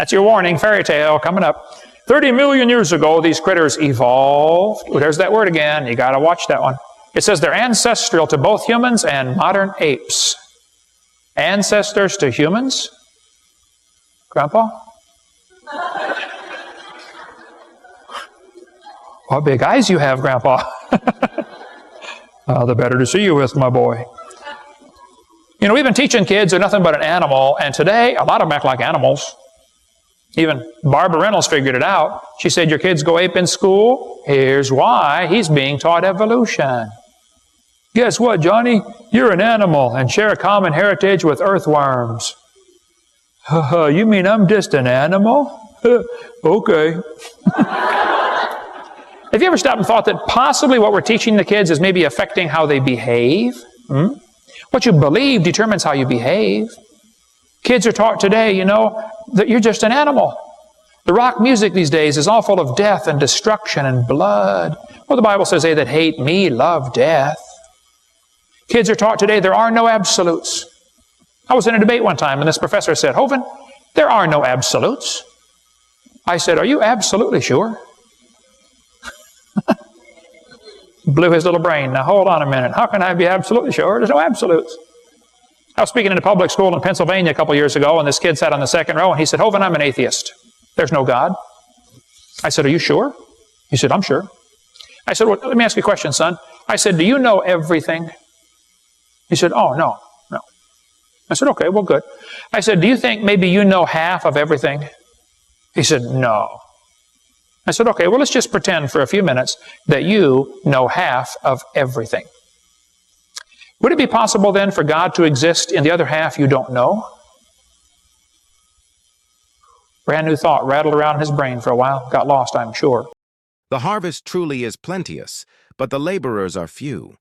That's your warning, fairy tale coming up. 30 million years ago, these critters evolved. Oh, there's that word again. You got to watch that one. It says they're ancestral to both humans and modern apes. Ancestors to humans? Grandpa? What big eyes you have, Grandpa. The better to see you with, my boy. You know, we've been teaching kids they're nothing but an animal, and today a lot of them act like animals. Even Barbara Reynolds figured it out. She said, your kids go ape in school? Here's why. He's being taught evolution. Guess what, Johnny? You're an animal and share a common heritage with earthworms. You mean I'm just an animal? Okay. Have you ever stopped and thought that possibly what we're teaching the kids is maybe affecting how they behave? What you believe determines how you behave. Kids are taught today, you know, that you're just an animal. The rock music these days is all full of death and destruction and blood. Well, the Bible says they that hate me love death. Kids are taught today there are no absolutes. I was in a debate one time and this professor said, Hovind, there are no absolutes. I said, are you absolutely sure? Blew his little brain. Now hold on a minute. How can I be absolutely sure? There's no absolutes. I was speaking in a public school in Pennsylvania a couple years ago, and this kid sat on the second row, and he said, Hovind, I'm an atheist. There's no God. I said, are you sure? He said, I'm sure. I said, well, let me ask you a question, son. I said, do you know everything? He said, oh, no. I said, okay, well, good. I said, do you think maybe you know half of everything? He said, no. I said, okay, well, let's just pretend for a few minutes that you know half of everything. Would it be possible then for God to exist in the other half you don't know? Brand new thought rattled around in his brain for a while. Got lost, I'm sure. The harvest truly is plenteous, but the laborers are few.